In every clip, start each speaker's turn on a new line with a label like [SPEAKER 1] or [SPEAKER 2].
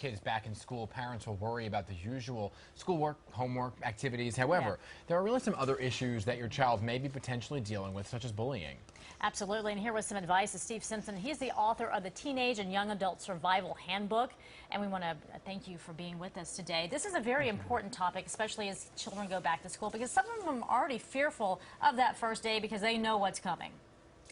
[SPEAKER 1] kids back in school, parents will worry about the usual schoolwork, homework, activities. However, there are really some other issues that your child may be potentially dealing with, such as bullying. Absolutely, and here was some advice to Steve Simpson. He's the author of the Teenage and Young Adult Survival Handbook, and we want to thank you for being with us today. This is a very important topic, especially as children go back to school, because some of them are already fearful of that first day because they know what's coming.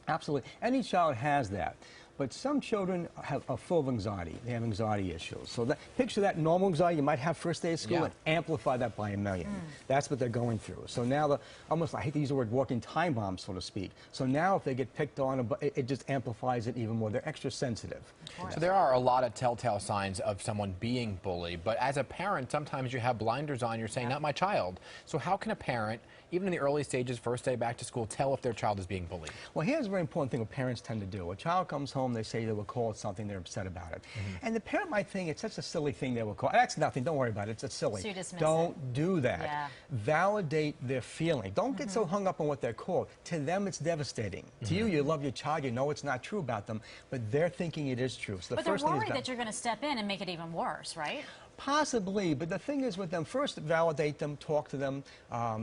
[SPEAKER 2] Absolutely. Any child has that. But some children are full of anxiety. They have anxiety issues. So picture that normal anxiety you might have first day of school and amplify that by a million. That's what they're going through. So now, almost, I hate to use the word walking time bomb, so to speak. So now if they get picked on, it just amplifies it even more. They're extra sensitive.
[SPEAKER 1] So there are a lot of telltale signs of someone being bullied. But as a parent, sometimes you have blinders on. You're saying, not my child. So how can a parent, even in the early stages, first day back to school, tell if their child is being bullied?
[SPEAKER 2] Well, here's a very important thing what parents tend to do. A child comes home, they say they were called something, they're upset about it. And the parent might think it's such a silly thing they were called. That's nothing, don't worry about it, it's silly.
[SPEAKER 3] So you dismiss
[SPEAKER 2] don't do that. Validate their feeling. Don't get so hung up on what they're called. To them, it's devastating. To you, you love your child, you know it's not true about them, but they're thinking it is true. So
[SPEAKER 3] but they're worried that you're going to step in and make it even worse, right?
[SPEAKER 2] Possibly, but the thing is with them, first validate them, talk to them,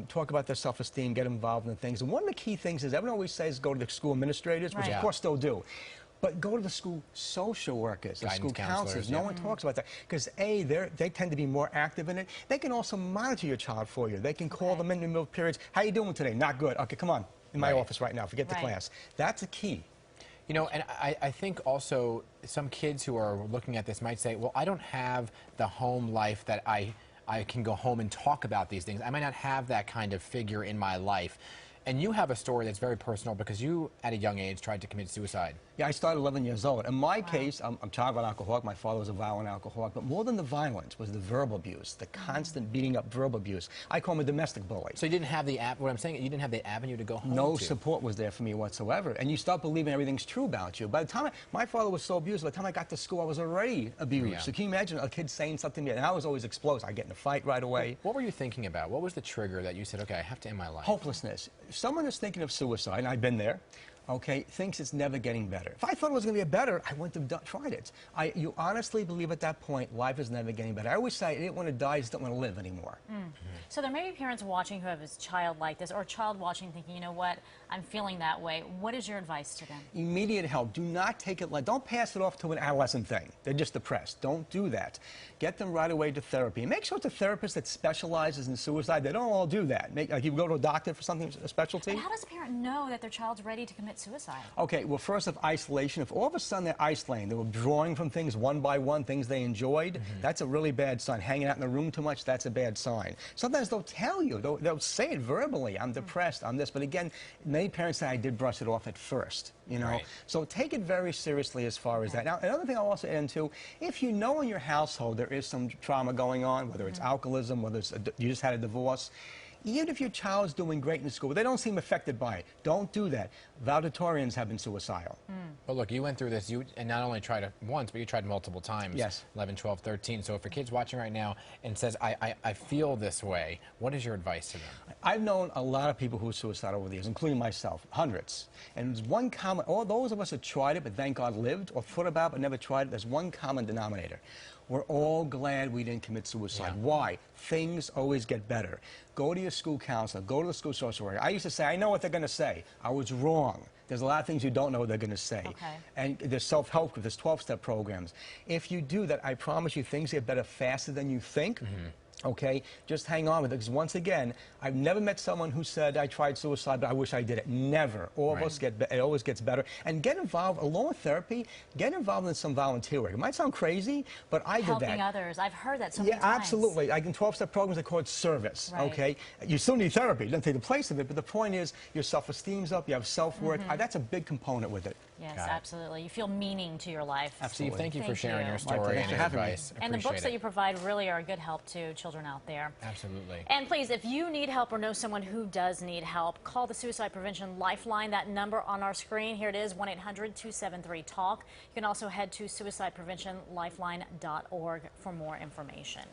[SPEAKER 2] talk about their self-esteem, get involved in things. And one of the key things is, everyone always says go to the school administrators, which of course still do. But go to the school social workers, the school counselors. No one talks about that. Because A, they tend to be more active in it. They can also monitor your child for you. They can call them in the middle of periods. How you doing today? Not good. Okay, come on. In my office right now. Forget the class. That's a key.
[SPEAKER 1] You know, and I think also some kids who are looking at this might say, well, I don't have the home life that I can go home and talk about these things. I might not have that kind of figure in my life. And you have a story that's very personal because you, at a young age, tried to commit suicide. Yeah,
[SPEAKER 2] I started 11 years old. In my case, I'm a child of an alcoholic. My father was a violent alcoholic. But more than the violence was the verbal abuse, the constant beating up verbal abuse. I call him a domestic bully.
[SPEAKER 1] So you didn't have what I'm saying, you didn't have the avenue to go home
[SPEAKER 2] No support was there for me whatsoever. And you start believing everything's true about you. By the time my father was so abused, by the time I got to school, I was already abused. So can you imagine a kid saying something to me? And I was always explosive. I'd get in a fight right away.
[SPEAKER 1] What were you thinking about? What was the trigger that you said, okay, I have to end my life?
[SPEAKER 2] Hopelessness. Someone is thinking of suicide, and I've been there, okay, thinks it's never getting better. If I thought it was going to get better, I wouldn't have tried it. You honestly believe at that point life is never getting better. I always say I didn't want to die, I just don't want to live anymore.
[SPEAKER 3] So there may be parents watching who have a child like this, or a child watching thinking, you know what, I'm feeling that way. What is your advice to them?
[SPEAKER 2] Immediate help. Do not take it, don't pass it off to an adolescent thing. They're just depressed. Don't do that. Get them right away to therapy. Make sure it's a therapist that specializes in suicide. They don't all do that. Like you go to a doctor for something, a specialty.
[SPEAKER 3] But how does a parent know that their child's ready to commit suicide?
[SPEAKER 2] Okay, well, first of isolation. If all of a sudden they're isolating, they're withdrawing from things one by one, things they enjoyed, that's a really bad sign. Hanging out in the room too much, that's a bad sign. Sometimes they'll tell you, they'll say it verbally, I'm depressed, I'm this. But again, many parents say I did brush it off at first, you know. So take it very seriously as far as that. Now, another thing I'll also add into, if you know in your household there is some trauma going on, whether it's alcoholism, whether it's you just had a divorce, even if your child's doing great in school, but they don't seem affected by it, don't do that. Valedictorians have been suicidal.
[SPEAKER 1] Well, look, you went through this, and not only tried it once, but you tried multiple times. 11, 12, 13. So if a kid's watching right now and says, I feel this way, what is your advice to them?
[SPEAKER 2] I've known a lot of people who are suicidal over the years, including myself, hundreds. And there's one common, all those of us that tried it, but thank God lived, or thought about it, but never tried it, there's one common denominator. We're all glad we didn't commit suicide. Why? Things always get better. Go to your school counselor. Go to the school social worker. I used to say, I know what they're going to say. I was wrong. There's a lot of things you don't know they're going to say. And there's self-help groups, there's 12-step programs. If you do that, I promise you things get better faster than you think. Okay, just hang on with it, because once again, I've never met someone who said, I tried suicide, but I wish I did it. Never. All of us it always gets better. And get involved, along with therapy, get involved in some volunteer work. It might sound crazy, but I did that.
[SPEAKER 3] Helping others. I've heard that so many times.
[SPEAKER 2] Yeah, absolutely. Like in 12-step programs, they call it service. Okay, you still need therapy. It doesn't take the place of it, but the point is your self-esteem's up, you have self-worth. That's a big component with it.
[SPEAKER 3] Yes, absolutely. You feel meaning to your life.
[SPEAKER 1] Steve, thank you for sharing your story and your advice.
[SPEAKER 3] And the books that you provide really are a good help to children out there.
[SPEAKER 1] Absolutely.
[SPEAKER 3] And please, if you need help or know someone who does need help, call the Suicide Prevention Lifeline. That number on our screen, here it is, 1-800-273-TALK. You can also head to suicidepreventionlifeline.org for more information.